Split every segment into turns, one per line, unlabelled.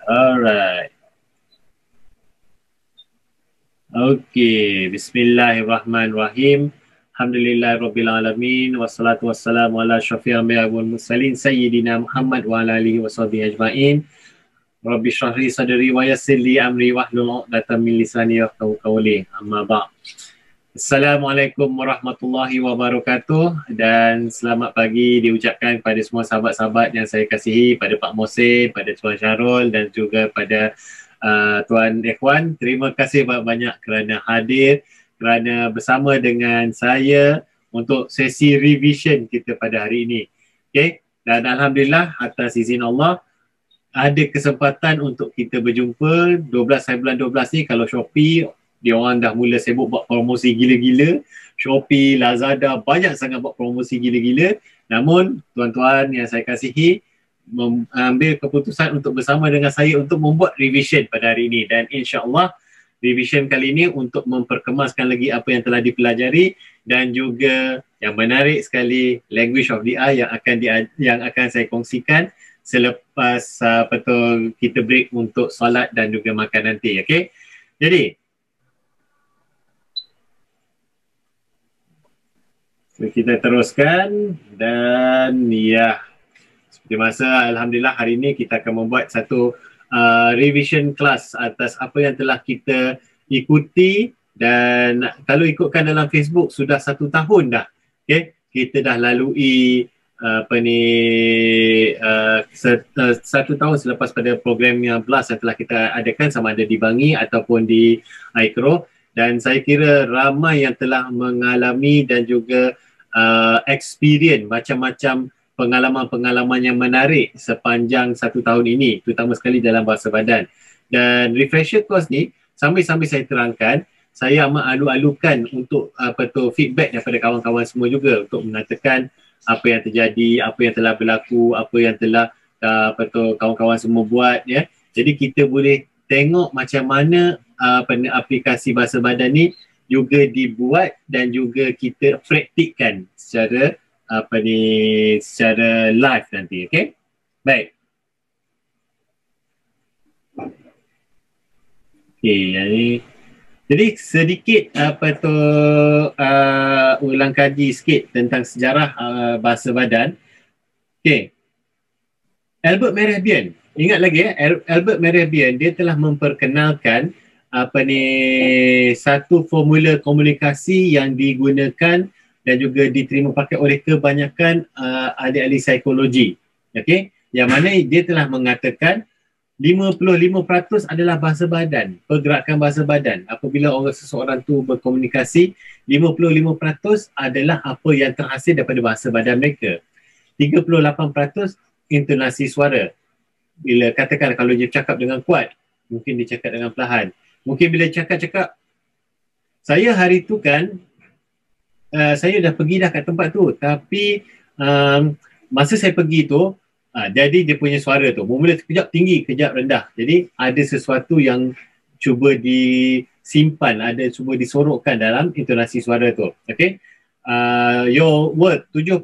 Alright. Okay. Bismillahirrahmanirrahim. Alhamdulillahirrabbilalamin. Wassalatu wassalamu ala syafi'i anbiya wal mursalin Sayyidina Muhammad wa ala alihi wa sahbihi ajma'in. Rabbi shrah li sadri wa yassir li amri wahlul 'uqdatam min lisani yafqahu qawli. Amma ba'd. Assalamualaikum warahmatullahi wabarakatuh dan selamat pagi diucapkan pada semua sahabat-sahabat yang saya kasihi, pada Pak Mohsin, pada Tuan Syarul dan juga pada Tuan Ikhwan. Terima kasih banyak-banyak kerana hadir, kerana bersama dengan saya untuk sesi revision kita pada hari ini. Okay? Dan Alhamdulillah atas izin Allah ada kesempatan untuk kita berjumpa 12 bulan 12 ni. Kalau Shopee dia orang dah mula sibuk buat promosi gila-gila. Shopee, Lazada banyak sangat buat promosi gila-gila. Namun tuan-tuan yang saya kasihi mengambil keputusan untuk bersama dengan saya untuk membuat revision pada hari ini. Dan insya-Allah revision kali ini untuk memperkemaskan lagi apa yang telah dipelajari dan juga yang menarik sekali language of the eye yang akan saya kongsikan selepas betul kita break untuk solat dan juga makan nanti. Okey. Jadi kita teruskan dan ya, seperti masa Alhamdulillah hari ini kita akan membuat satu revision class atas apa yang telah kita ikuti. Dan kalau ikutkan dalam Facebook sudah 1 tahun dah, okay? Kita dah lalui satu tahun selepas pada program yang BLAS yang telah kita adakan, sama ada di Bangi ataupun di Aikro. Dan saya kira ramai yang telah mengalami dan juga experience macam-macam pengalaman-pengalaman yang menarik sepanjang 1 tahun ini, terutama sekali dalam bahasa badan. Dan refresher course ni sambil-sambil saya terangkan, saya amat alu-alukan untuk feedback daripada kawan-kawan semua juga untuk mengatakan apa yang terjadi, apa yang telah berlaku, apa yang telah kawan-kawan semua buat, ya. Jadi kita boleh tengok macam mana aplikasi bahasa badan ni juga dibuat dan juga kita praktikkan secara secara live nanti. Okey, baik. Okey, jadi sedikit ulang kaji sikit tentang sejarah bahasa badan. Okey, Albert Mehrabian, ingat lagi Albert Mehrabian dia telah memperkenalkan satu formula komunikasi yang digunakan dan juga diterima pakai oleh kebanyakan ahli-ahli psikologi. Okey, yang mana dia telah mengatakan 55% adalah bahasa badan, pergerakan bahasa badan. Apabila seseorang tu berkomunikasi, 55% adalah apa yang terhasil daripada bahasa badan mereka. 38% intonasi suara. Bila katakan kalau dia cakap dengan kuat, mungkin dia cakap dengan perlahan. Mungkin bila cakap-cakap, saya hari tu kan, saya dah pergi dah kat tempat tu, tapi masa saya pergi tu, jadi dia punya suara tu, mula kejap tinggi, kejap rendah. Jadi ada sesuatu yang cuba disimpan, ada cuba disorokkan dalam intonasi suara tu. Okay? Your word, 7%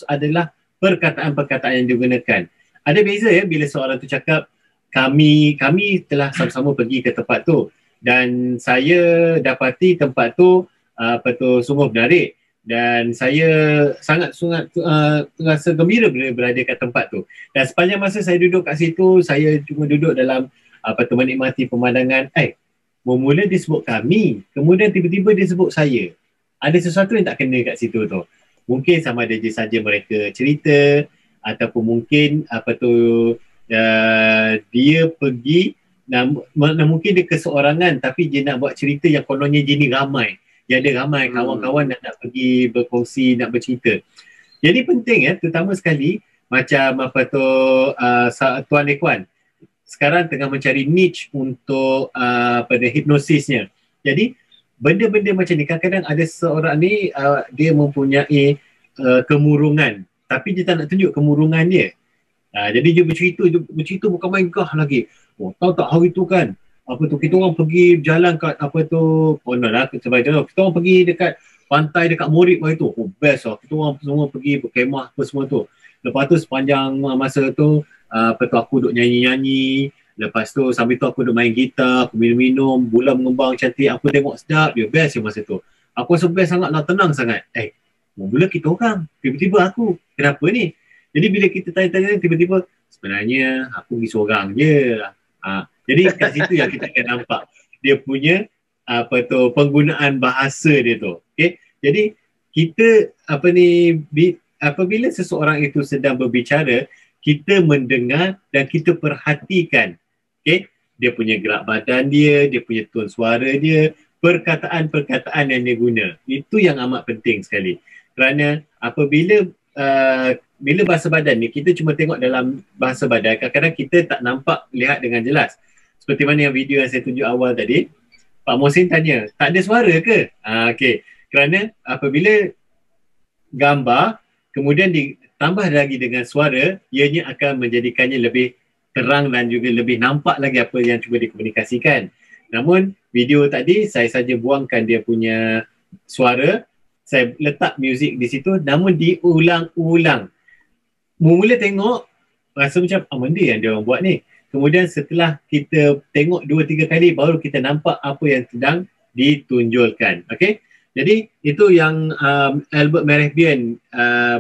adalah perkataan-perkataan yang digunakan. Ada beza ya bila seorang tu cakap, kami telah sama-sama pergi ke tempat tu dan saya dapati tempat tu sungguh menarik dan saya sangat rasa gembira bila berada kat tempat tu. Dan sepanjang masa saya duduk kat situ, saya cuma duduk dalam menikmati pemandangan. Mula dia sebut kami, kemudian tiba-tiba dia sebut saya. Ada sesuatu yang tak kena kat situ tu. Mungkin sama ada je saja mereka cerita ataupun mungkin dia pergi dan mungkin dia keseorangan tapi dia nak buat cerita yang kononnya dia ni ramai. Dia ada ramai kawan-kawan yang nak pergi berkongsi, nak bercerita. Jadi penting ya, terutama sekali macam Tuan Ikhwan sekarang tengah mencari niche untuk pada hipnosisnya. Jadi benda-benda macam ni kadang-kadang ada seorang ni dia mempunyai kemurungan tapi dia tak nak tunjuk kemurungan dia. Jadi dia bercerita bukan main gah lagi. Tahu tak hari tu kan, kita orang pergi berjalan kat kita orang pergi dekat pantai dekat Morik hari tu. Best lah. Kita orang semua pergi berkemah apa semua tu. Lepas tu sepanjang masa tu aku duk nyanyi-nyanyi. Lepas tu sambil tu aku duk main gitar, aku minum-minum, bulan mengembang cantik, aku tengok sedap dia, best je masa tu. Aku rasa best sangat lah, tenang sangat. Mula kita orang, tiba-tiba aku, kenapa ni? Jadi bila kita tanya-tanya, tiba-tiba sebenarnya aku pergi seorang je. Jadi kat situ yang kita akan nampak dia punya penggunaan bahasa dia tu. Okay? Jadi kita apabila seseorang itu sedang berbicara, kita mendengar dan kita perhatikan, okay? Dia punya gerak badan dia punya tone suara dia, perkataan-perkataan yang dia guna. Itu yang amat penting sekali. Kerana apabila bila bahasa badan ni, kita cuma tengok dalam bahasa badan, kadang-kadang kita tak nampak, lihat dengan jelas. Seperti mana yang video yang saya tunjuk awal tadi, Pak Mohsin tanya, tak ada suara ke? Okay. Kerana apabila gambar, kemudian ditambah lagi dengan suara, ianya akan menjadikannya lebih terang dan juga lebih nampak lagi apa yang cuba dikomunikasikan. Namun video tadi saya saja buangkan dia punya suara, saya letak muzik di situ, namun diulang-ulang. Mula tengok rasa macam benda yang dia orang buat ni. Kemudian setelah kita tengok 2-3 kali baru kita nampak apa yang sedang ditunjulkan. Okey. Jadi itu yang Albert Mehrabian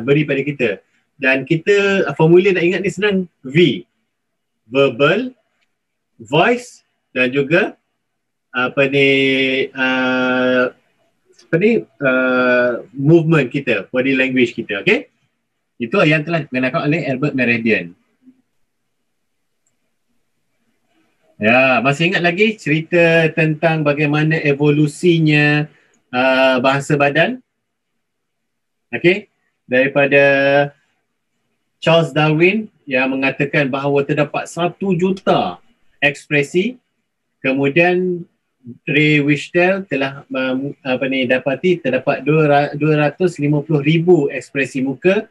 beri pada kita. Dan kita formula nak ingat ni senang, V. Verbal, voice dan juga movement kita, body language kita. Okey. Itu yang telah digunakan oleh Albert Mehrabian. Ya, masih ingat lagi cerita tentang bagaimana evolusinya bahasa badan? Okey, daripada Charles Darwin yang mengatakan bahawa terdapat 1 juta ekspresi. Kemudian Ray Wishdell telah dapati terdapat 250,000 ekspresi muka,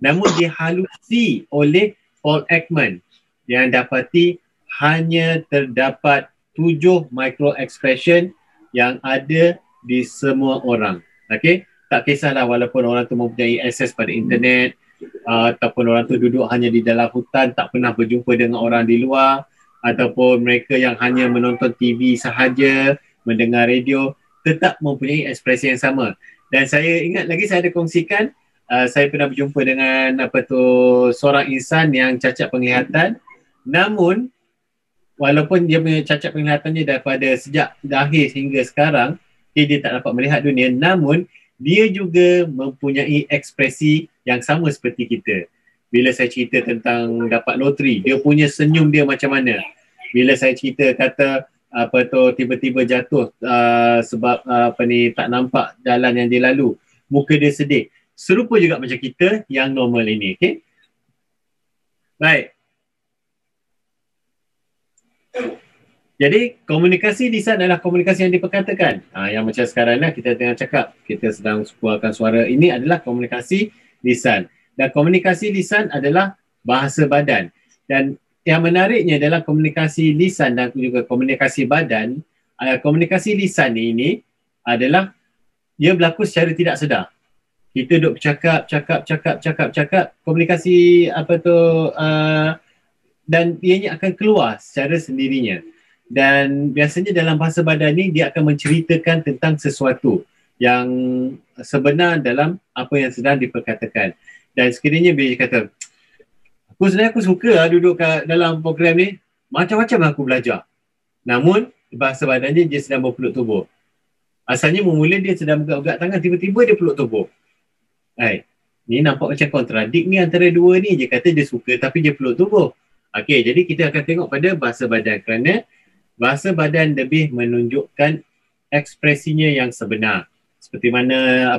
namun dihalusi oleh Paul Ekman yang dapati hanya terdapat 7 micro expression yang ada di semua orang. Okey, tak kisahlah walaupun orang tu mempunyai akses pada internet ataupun orang tu duduk hanya di dalam hutan, tak pernah berjumpa dengan orang di luar, ataupun mereka yang hanya menonton TV sahaja, mendengar radio, tetap mempunyai ekspresi yang sama. Dan saya ingat lagi saya ada kongsikan, saya pernah berjumpa dengan seorang insan yang cacat penglihatan, namun walaupun dia punya cacat penglihatannya daripada sejak lahir hingga sekarang, dia tak dapat melihat dunia, namun dia juga mempunyai ekspresi yang sama seperti kita. Bila saya cerita tentang dapat loteri, dia punya senyum dia macam mana. Bila saya cerita kata tiba-tiba jatuh sebab tak nampak jalan yang dia lalu, muka dia sedih. Serupa juga macam kita yang normal ini. Okay? Baik. Jadi komunikasi lisan adalah komunikasi yang diperkatakan. Yang macam sekarang lah kita tengah cakap, kita sedang keluarkan suara, ini adalah komunikasi lisan. Dan komunikasi lisan adalah bahasa badan. Dan yang menariknya dalam komunikasi lisan dan juga komunikasi badan, komunikasi lisan ini adalah dia berlaku secara tidak sedar. Kita duduk cakap, komunikasi dan ianya akan keluar secara sendirinya. Dan biasanya dalam bahasa badan ni dia akan menceritakan tentang sesuatu yang sebenar dalam apa yang sedang diperkatakan. Dan sekiranya bila dia kata, aku suka lah duduk dalam program ni, macam-macam aku belajar. Namun bahasa badannya dia sedang berpeluk tubuh. Asalnya mula dia sedang bergerak tangan, tiba-tiba dia peluk tubuh. Ni nampak macam kontradik ni antara dua ni. Dia kata dia suka tapi dia peluk tubuh. Okey, jadi kita akan tengok pada bahasa badan kerana bahasa badan lebih menunjukkan ekspresinya yang sebenar. Seperti mana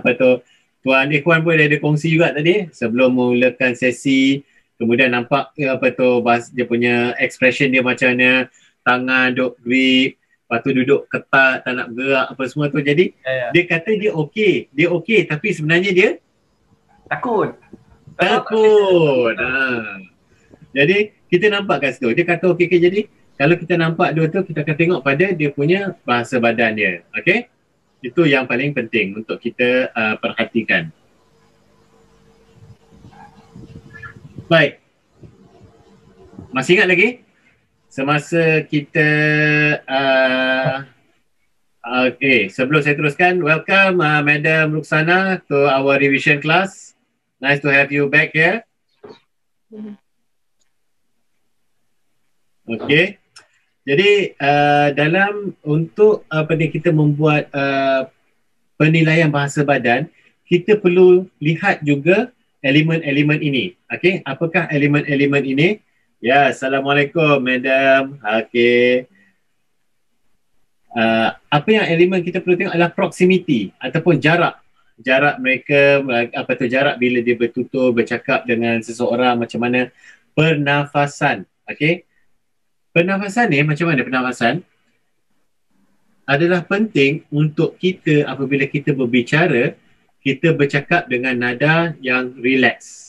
Tuan Ikhwan pun ada kongsi juga tadi sebelum memulakan sesi, kemudian nampak dia punya expression dia macam mana, tangan duk grip, lepas tu duduk ketat, tak nak gerak apa semua tu. Jadi dia kata dia okey tapi sebenarnya dia
takut.
Jadi kita nampak kat situ, dia kata okey. Jadi kalau kita nampak dua tu, kita akan tengok pada dia punya bahasa badan dia. Okey? Itu yang paling penting untuk kita perhatikan. Baik. Masih ingat lagi? semasa kita sebelum saya teruskan, welcome Madam Ruksana to our revision class. Nice to have you back here. Okay. Jadi dalam untuk kita membuat penilaian bahasa badan, kita perlu lihat juga elemen-elemen ini. Okay, apakah elemen-elemen ini? Ya, Assalamualaikum Madam. Okay. Apa yang elemen kita perlu tengok adalah proximity ataupun jarak. Jarak mereka, jarak bila dia bertutur, bercakap dengan seseorang, macam mana pernafasan. Okay. Pernafasan ni, macam mana pernafasan? Adalah penting untuk kita apabila kita berbicara, kita bercakap dengan nada yang relax.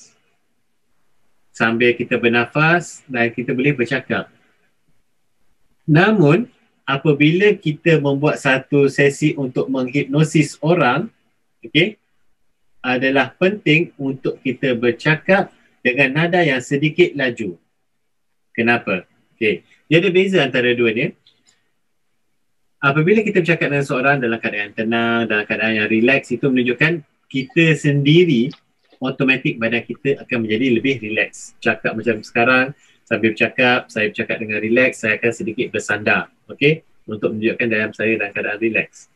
Sambil kita bernafas dan kita boleh bercakap. Namun, apabila kita membuat satu sesi untuk menghipnosis orang, okay, adalah penting untuk kita bercakap dengan nada yang sedikit laju. Kenapa? Okay. Dia ada beza antara dua ni. Apabila kita bercakap dengan seorang dalam keadaan tenang, dalam keadaan yang relax, itu menunjukkan kita sendiri, automatik badan kita akan menjadi lebih relax. Cakap macam sekarang, sambil bercakap, saya bercakap dengan relax, saya akan sedikit bersandar. Okay? Untuk menunjukkan dalam saya dalam keadaan relax.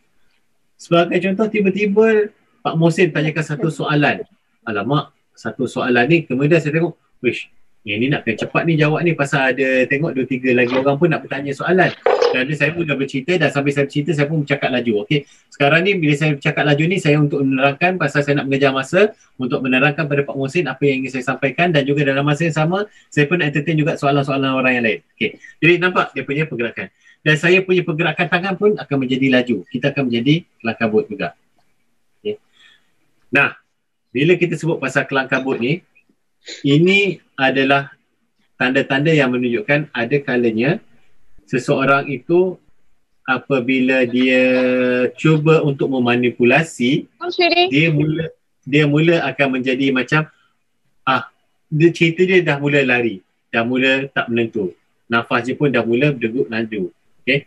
Sebagai contoh, tiba-tiba Pak Mohsin tanyakan satu soalan. Alamak, satu soalan ni, kemudian saya tengok, wish, ni nak kena cepat ni jawab ni pasal ada tengok 2-3 lagi orang pun nak bertanya soalan. Dan saya pun dah bercerita dan sambil saya bercerita saya pun bercakap laju. Okey. Sekarang ni bila saya bercakap laju ni saya untuk menerangkan pasal saya nak mengejar masa untuk menerangkan pada Pak Mohsin apa yang ingin saya sampaikan dan juga dalam masa yang sama saya pun entertain juga soalan-soalan orang yang lain. Okey. Jadi nampak dia punya pergerakan. Dan saya punya pergerakan tangan pun akan menjadi laju. Kita akan menjadi kelang kabut juga. Okey. Nah, bila kita sebut pasal kelang kabut ni, ini adalah tanda-tanda yang menunjukkan ada kalanya seseorang itu apabila dia cuba untuk memanipulasi, dia mula akan menjadi macam cerita dia dah mula lari, dah mula tak menentu. Nafas dia pun dah mula berdegup nadu. Okay?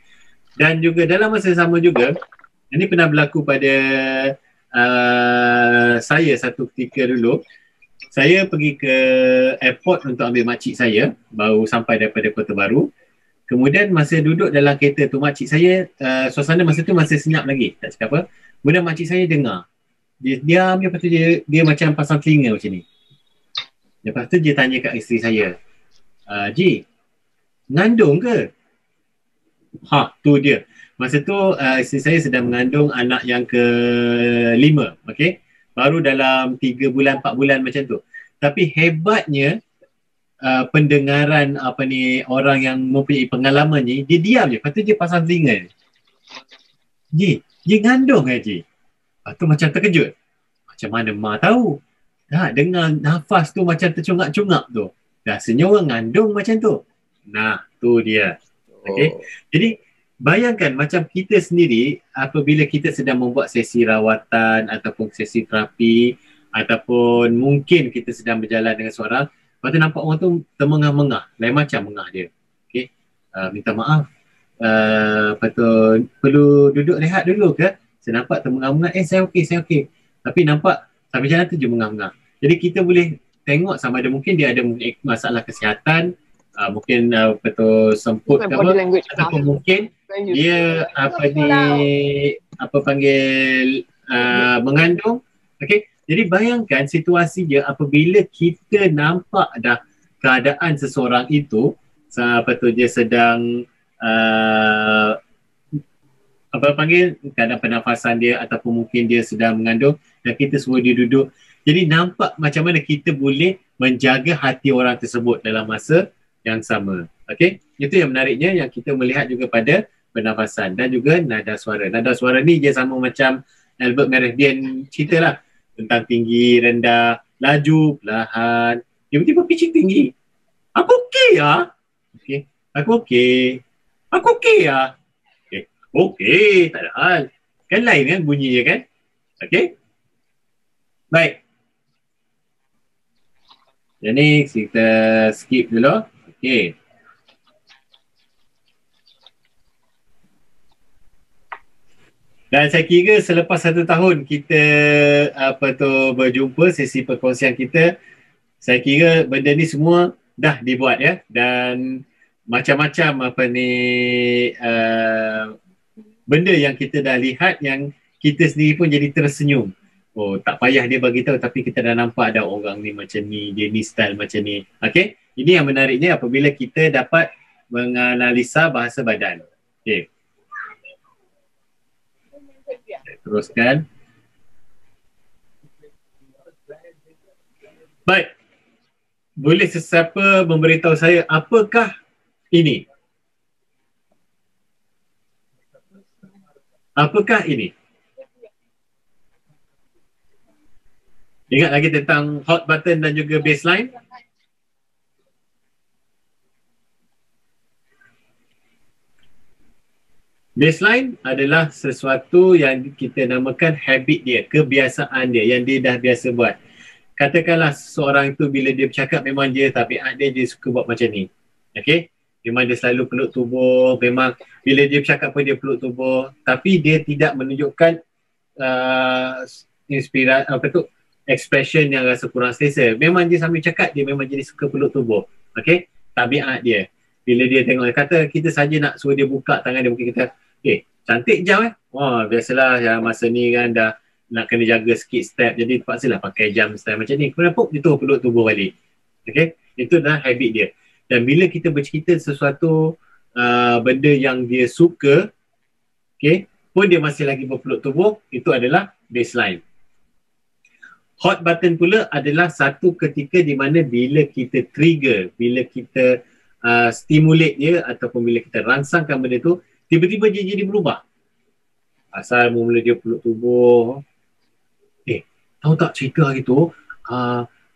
Dan juga dalam masa sama juga, ini pernah berlaku pada saya satu ketika dulu. Saya pergi ke airport untuk ambil makcik saya, baru sampai daripada Kota Baru. Kemudian masa duduk dalam kereta tu, makcik saya, suasana masa tu masih senyap lagi, tak cakap apa. Kemudian makcik saya dengar. Dia diam, lepas tu dia macam pasang telinga macam ni. Lepas tu dia tanya kat isteri saya, Ji, ngandung ke? Tu dia. Masa tu isteri saya sedang mengandung anak yang ke-5, okay? Baru dalam 3 bulan, 4 bulan macam tu. Tapi hebatnya pendengaran orang yang mempunyai pengalaman ni, dia diam je. Lepas tu dia pasang telinga. Ji ngandung Ji? Lepas tu macam terkejut. Macam mana Ma tahu? Dengar nafas tu macam tercungak-cungak tu. Rasanya orang ngandung macam tu. Nah, tu dia. Okay. Jadi bayangkan macam kita sendiri apabila kita sedang membuat sesi rawatan ataupun sesi terapi ataupun mungkin kita sedang berjalan dengan seorang, lepas tu nampak orang tu termengah-mengah, lain macam mengah dia. Okay. Minta maaf. Perlu duduk rehat dulu ke? Saya nampak termengah-mengah. Saya okey. Tapi nampak sampai jalan tu je mengah-mengah. Jadi kita boleh tengok sama ada mungkin dia ada masalah kesihatan, mungkin semput ke apa, ataupun mungkin dia mengandung. Okey. Jadi bayangkan situasi dia apabila kita nampak dah keadaan seseorang itu dia sedang keadaan pernafasan dia ataupun mungkin dia sedang mengandung dan kita semua dia duduk. Jadi nampak macam mana kita boleh menjaga hati orang tersebut dalam masa yang sama. Okey, itu yang menariknya yang kita melihat juga pada pernafasan dan juga nada suara. Nada suara ni dia sama macam Albert Mehrabian ceritalah tentang tinggi, rendah, laju, perlahan, tiba-tiba pitching tinggi. Aku okey ya. Okey, aku okey. Aku okey ya. Okey, tak ada hal. Kan lain kan bunyinya kan? Okey. Baik. Jadi kita skip dulu. Okey. Dan saya kira selepas 1 tahun kita berjumpa sesi perkongsian kita, saya kira benda ni semua dah dibuat ya, dan macam-macam benda yang kita dah lihat yang kita sendiri pun jadi tersenyum. Oh, tak payah dia bagi tahu tapi kita dah nampak ada orang ni macam ni, dia ni style macam ni. Okey, ini yang menariknya apabila kita dapat menganalisa bahasa badan. Okey. Teruskan. Baik. Boleh sesiapa memberitahu saya apakah ini? Apakah ini? Ingat lagi tentang hot button dan juga baseline? Baseline adalah sesuatu yang kita namakan habit dia, kebiasaan dia yang dia dah biasa buat. Katakanlah seorang itu bila dia bercakap memang dia tabiat dia suka buat macam ni. Okey? Memang dia selalu peluk tubuh, memang bila dia bercakap pun dia peluk tubuh, tapi dia tidak menunjukkan expression yang rasa kurang selesa. Memang dia sambil cakap dia memang jadi suka peluk tubuh. Okey? Tabiat dia. Bila dia tengok, kata kita saja nak suruh dia buka tangan dia, mungkin kita cantik jam wah biasalah yang masa ni kan dah nak kena jaga sikit step, jadi terpaksalah pakai jam style macam ni. Kemudian dia terus peluk tubuh balik. Okey? Itu dah habit dia. Dan bila kita bercerita sesuatu benda yang dia suka, okey, pun dia masih lagi berpeluk tubuh, itu adalah baseline. Hot button pula adalah satu ketika di mana bila kita trigger, bila kita stimulate dia ataupun bila kita rangsangkan benda tu, tiba-tiba dia jadi berubah. Asal mula dia peluk tubuh. Tahu tak cerita hari tu,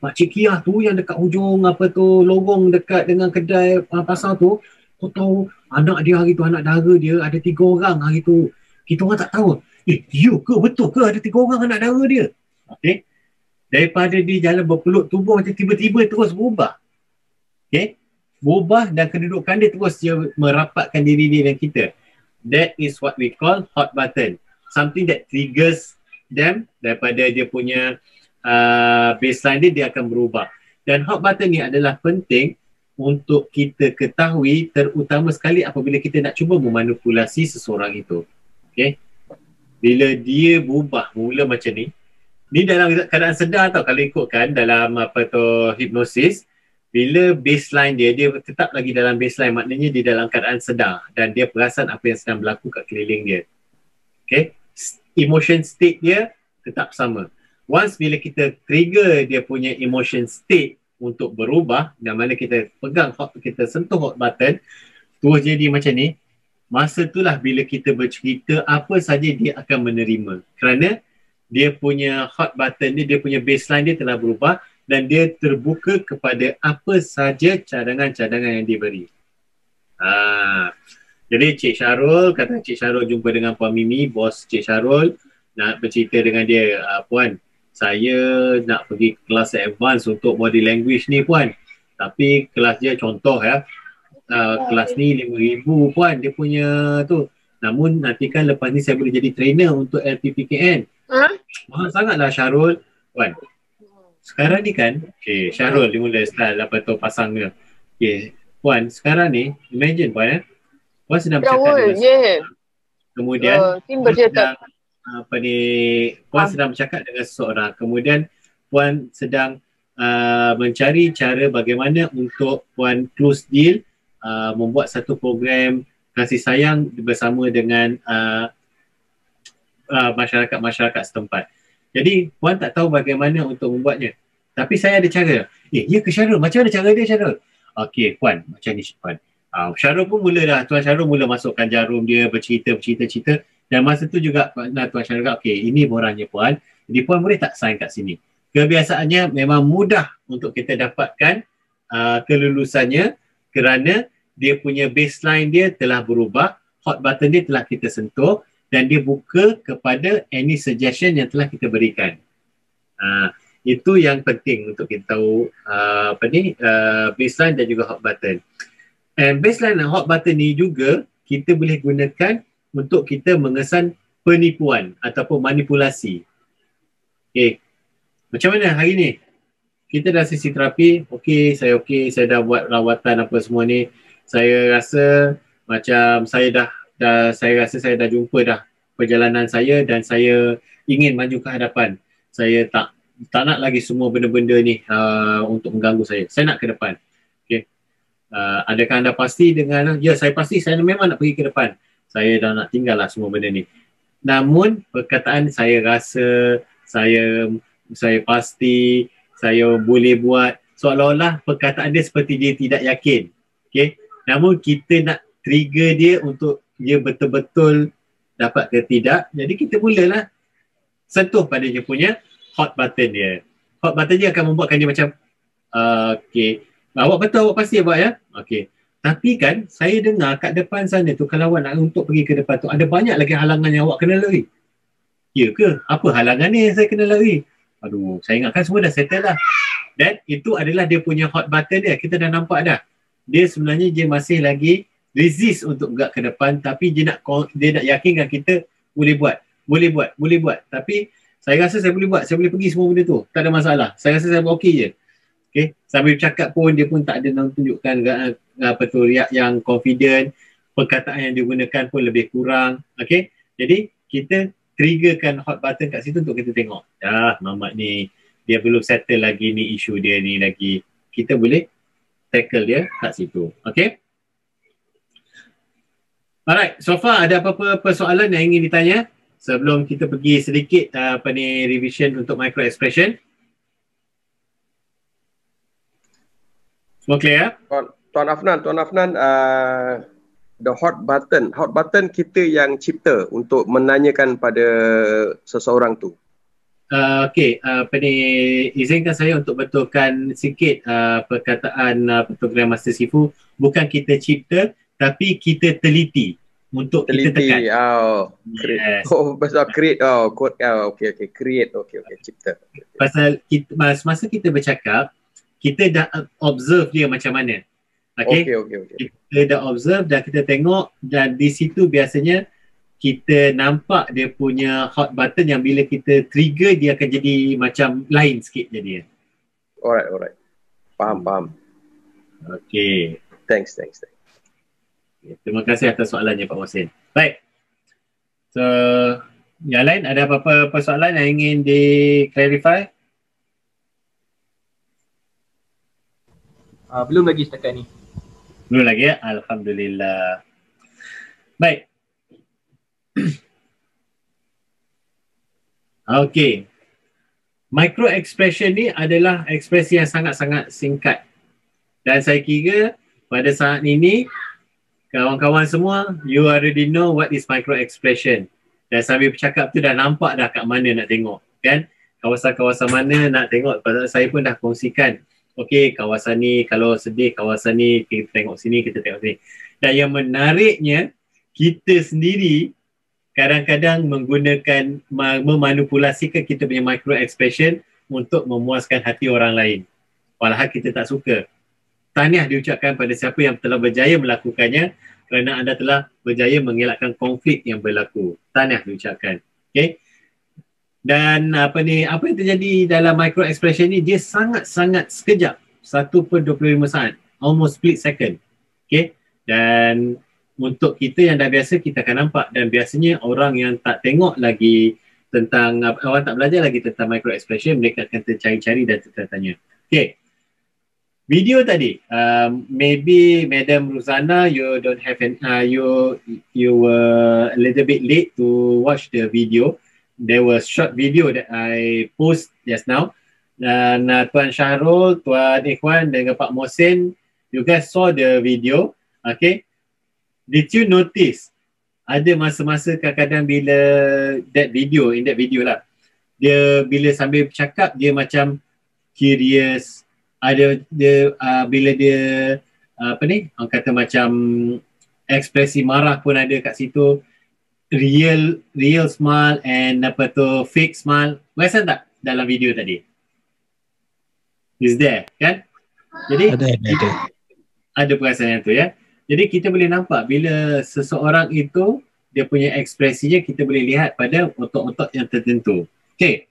Makcik Kiah tu yang dekat hujung lorong dekat dengan kedai pasar tu, kau tahu anak dia hari tu, anak dara dia ada 3 orang hari tu. Kita orang tak tahu. Ya ke? Betul ke ada 3 orang anak dara dia? Okey. Daripada dia jalan berpeluk tubuh macam tiba-tiba terus berubah. Okey. Berubah dan kedudukan dia terus dia merapatkan diri dia dengan kita. That is what we call hot button. Something that triggers them daripada dia punya baseline dia akan berubah. Dan hot button ni adalah penting untuk kita ketahui, terutama sekali apabila kita nak cuba memanipulasi seseorang itu. Okay? Bila dia berubah mula macam ni dalam keadaan sedar tau, kalau ikutkan dalam hipnosis, bila baseline dia tetap lagi dalam baseline, maknanya dia dalam keadaan sedar dan dia perasan apa yang sedang berlaku kat keliling dia. Okay? Emotion state dia tetap sama. Once bila kita trigger dia punya emotion state untuk berubah, dan mana kita pegang kita sentuh hot button, terus jadi macam ni, masa itulah bila kita bercerita apa saja dia akan menerima. Kerana dia punya hot button dia punya baseline dia telah berubah dan dia terbuka kepada apa saja cadangan-cadangan yang diberi. Jadi Cik Syarul, kata Cik Syarul jumpa dengan Puan Mimi, bos Cik Syarul, nak bercerita dengan dia, Puan, saya nak pergi kelas advance untuk body language ni Puan. Tapi kelas dia contoh ya, kelas ni 5,000 Puan dia punya tu. Namun nanti kan lepas ni saya boleh jadi trainer untuk LPPKN. Mahal sangatlah Syarul. Puan, sekarang ni kan, Syarul dia mula style pasang dia. Puan, sekarang ni, imagine Puan Puan sedang bercakap dengan kemudian Puan sedang Puan sedang bercakap dengan seseorang, kemudian Puan sedang mencari cara bagaimana untuk Puan close deal, membuat satu program kasih sayang bersama dengan masyarakat setempat. Jadi Puan tak tahu bagaimana untuk membuatnya. Tapi saya ada cara. Ya ke Syarul? Macam mana cara dia Syarul? Okey Puan, macam ni Puan. Syarul pun mula dah, Tuan Syarul mula masukkan jarum dia, bercerita. Dan masa tu juga Tuan Syarul kata, okey ini borangnya Puan. Jadi Puan boleh tak sign kat sini? Kebiasaannya memang mudah untuk kita dapatkan kelulusannya kerana dia punya baseline dia telah berubah, hot button dia telah kita sentuh dan dia buka kepada any suggestion yang telah kita berikan. Itu yang penting untuk kita tahu baseline dan juga hot button. And baseline dan hot button ni juga kita boleh gunakan untuk kita mengesan penipuan ataupun manipulasi. Okay. Macam mana hari ni? Kita dah sesi terapi, saya dah buat rawatan apa semua ni. Saya rasa macam saya rasa saya dah jumpa dah perjalanan saya dan saya ingin maju ke hadapan. Saya tak nak lagi semua benda-benda ni untuk mengganggu saya. Saya nak ke depan. Okay. Adakah anda pasti dengan, ya saya pasti saya memang nak pergi ke depan. Saya dah nak tinggal lah semua benda ni. Namun perkataan saya rasa, saya pasti, saya boleh buat, seolah-olah perkataan dia seperti dia tidak yakin. Okay. Namun kita nak trigger dia untuk dia betul-betul dapat ke tidak. Jadi kita mulalah sentuh pada dia punya hot button dia. Hot button dia akan membuatkan dia macam okay, awak betul, awak pasti buat ya? Okay. Tapi kan saya dengar kat depan sana tu, kalau awak nak untuk pergi ke depan tu ada banyak lagi halangan yang awak kena lalui. Ya ke? Apa halangan ni yang saya kena lalui? Aduh, saya ingatkan semua dah settle lah. Dan itu adalah dia punya hot button dia. Kita dah nampak dah. Dia sebenarnya dia masih lagi resist untuk bergerak ke depan, tapi dia nak yakinkan kita boleh buat. Tapi saya rasa saya boleh buat, saya boleh pergi semua benda tu. Tak ada masalah. Saya rasa saya okey je. Okay. Sambil bercakap pun dia pun tak ada tunjukkan apa tu riak yang confident. Perkataan yang digunakan pun lebih kurang. Okay. Jadi kita triggerkan hot button kat situ untuk kita tengok. Mamat ni dia belum settle lagi ni isu dia ni lagi. Kita boleh tackle dia kat situ. Okay. Alright, so far ada apa-apa persoalan yang ingin ditanya sebelum kita pergi sedikit revision untuk micro expression? Semua clear?
Tuan Afnan, the hot button kita yang cipta untuk menanyakan pada seseorang tu.
Izinkan saya untuk betulkan sikit perkataan Grandmaster Master Sifu. Bukan kita cipta, tapi kita teliti untuk kita tekan.
Yes. Pasal create. Create. Cipta.
Pasal masa kita bercakap, kita dah observe dia macam mana. Okay. Kita dah observe dan kita tengok, dan di situ biasanya kita nampak dia punya hot button yang bila kita trigger dia akan jadi macam lain sikit jadinya.
Alright. Faham.
Okay.
Thanks.
Terima kasih atas soalannya Pak Mohsin. Baik. So, yang lain ada apa-apa persoalan yang ingin di-clarify?
Belum lagi setakat ni.
Belum lagi ya? Alhamdulillah. Baik. Okay. Micro expression ni adalah ekspresi yang sangat-sangat singkat. Dan saya kira pada saat ini, kawan-kawan semua, you already know what is micro expression. Dan sambil bercakap tu dah nampak dah kat mana nak tengok. Kan? Kawasan-kawasan mana nak tengok. Pasal saya pun dah kongsikan. Okey, kawasan ni kalau sedih, kawasan ni kita tengok sini, kita tengok sini. Dan yang menariknya, kita sendiri kadang-kadang menggunakan, memanipulasikan kita punya micro expression untuk memuaskan hati orang lain. Walhal kita tak suka. Tahniah diucapkan pada siapa yang telah berjaya melakukannya, kerana anda telah berjaya mengelakkan konflik yang berlaku. Tahniah diucapkan. Okay. Dan apa yang terjadi dalam micro expression ni, dia sangat-sangat sekejap. 1/25 saat. Almost split second. Okay. Dan untuk kita yang dah biasa, kita akan nampak. Dan biasanya orang yang tak tengok lagi tentang, orang tak belajar lagi tentang micro expression, mereka akan tercari-cari dan tertanya. Okay. Video tadi, maybe Madam Ruzana, you don't have you were a little bit late to watch the video. There was short video that I post just now. Dan Tuan Syahrul, Tuan Ikhwan dan Pak Mohsin, you guys saw the video. Okay. Did you notice ada masa-masa kadang-kadang bila in that video lah, dia bila sambil bercakap dia macam curious, ada dia bila dia orang kata macam ekspresi marah pun ada kat situ, real smile and fake smile. Perasan tak dalam video tadi? Is there, kan? Jadi ada perasaan yang tu ya. Jadi kita boleh nampak bila seseorang itu dia punya ekspresinya kita boleh lihat pada otot-otot yang tertentu. Okey.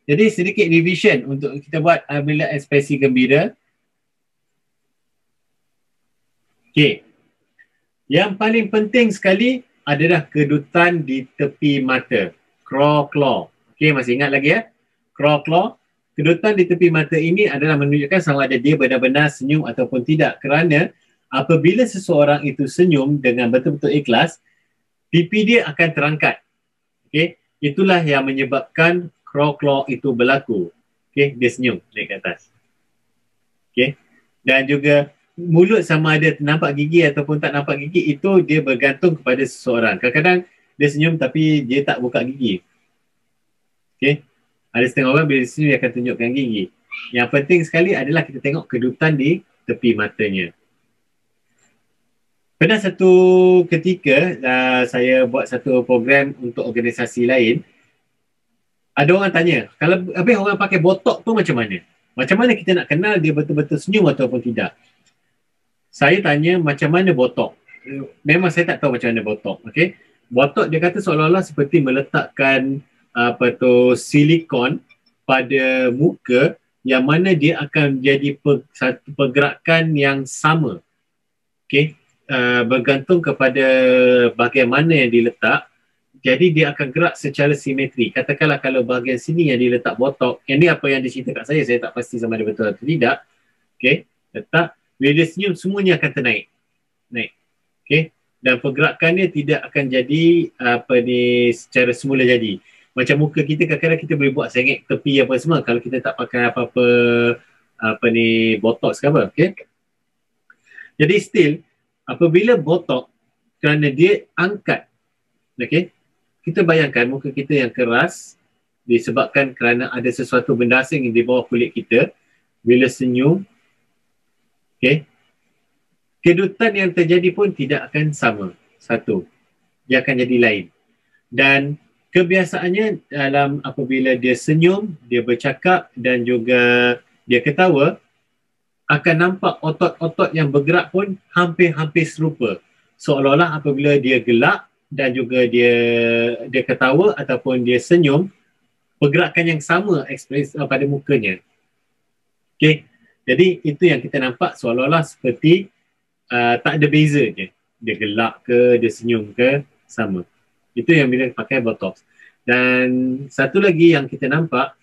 Jadi sedikit revision untuk kita buat bila ekspresi gembira. Okey. Yang paling penting sekali adalah kedutan di tepi mata. Craw claw. Okey, masih ingat lagi ya? Craw claw. Kedutan di tepi mata ini adalah menunjukkan sama ada dia benar-benar senyum ataupun tidak. Kerana apabila seseorang itu senyum dengan betul-betul ikhlas, pipi dia akan terangkat. Okey, itulah yang menyebabkan craw claw itu berlaku. Okey, dia senyum naik ke atas. Okey. Dan juga mulut sama ada nampak gigi ataupun tak nampak gigi itu dia bergantung kepada seseorang. Kadang-kadang dia senyum tapi dia tak buka gigi. Okey. Ada setengah orang bila senyum dia akan tunjukkan gigi. Yang penting sekali adalah kita tengok kedutan di tepi matanya. Pernah satu ketika saya buat satu program untuk organisasi lain. Ada orang tanya, kalau habis orang pakai botok tu macam mana? Macam mana kita nak kenal dia betul-betul senyum ataupun tidak? Saya tanya macam mana botok. Memang saya tak tahu macam mana botok. Okay? Botok dia kata seolah-olah seperti meletakkan silikon pada muka yang mana dia akan jadi satu pergerakan yang sama. Okay? Bergantung kepada bagaimana yang diletak. Jadi dia akan gerak secara simetri. Katakanlah kalau bahagian sini yang diletak botok, yang ni apa yang dicerita kat saya tak pasti sama ada betul atau tidak. Okay? Letak. Bila dia senyum, semuanya akan ternaik. Naik. Okay? Dan pergerakannya tidak akan jadi secara semula jadi. Macam muka kita, kadang-kadang kita boleh buat sengit tepi apa semua kalau kita tak pakai apa-apa botox ke apa. Okay? Jadi still, apabila botox, kerana dia angkat, okay? Kita bayangkan muka kita yang keras disebabkan kerana ada sesuatu benda asing di bawah kulit kita. Bila senyum, okay, kedutan yang terjadi pun tidak akan sama. Satu, dia akan jadi lain. Dan kebiasaannya dalam apabila dia senyum, dia bercakap dan juga dia ketawa, akan nampak otot-otot yang bergerak pun hampir-hampir serupa. Seolah-olah apabila dia gelak dan juga dia ketawa ataupun dia senyum, pergerakan yang sama ekspresi pada mukanya. Okay. Jadi itu yang kita nampak seolah-olah seperti tak ada beza je. Dia gelak ke, dia senyum ke, sama. Itu yang bila pakai botox. Dan satu lagi yang kita nampak,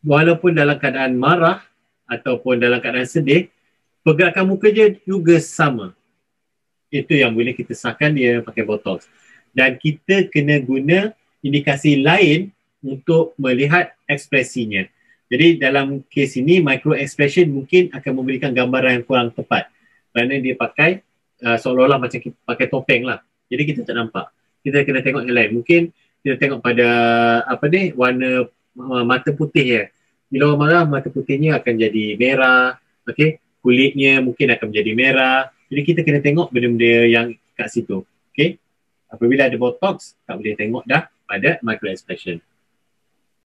walaupun dalam keadaan marah ataupun dalam keadaan sedih, pergerakan muka dia juga sama. Itu yang boleh kita sahkan dia pakai botox. Dan kita kena guna indikasi lain untuk melihat ekspresinya. Jadi dalam kes ini, micro expression mungkin akan memberikan gambaran yang kurang tepat. Kerana dia pakai seolah-olah macam kita pakai topeng lah. Jadi kita tak nampak. Kita kena tengok yang lain. Mungkin kita tengok pada warna mata putih ya. Bila orang marah, mata putihnya akan jadi merah. Okay? Kulitnya mungkin akan menjadi merah. Jadi kita kena tengok benda-benda yang kat situ. Okay? Apabila ada botox, tak boleh tengok dah pada micro expression.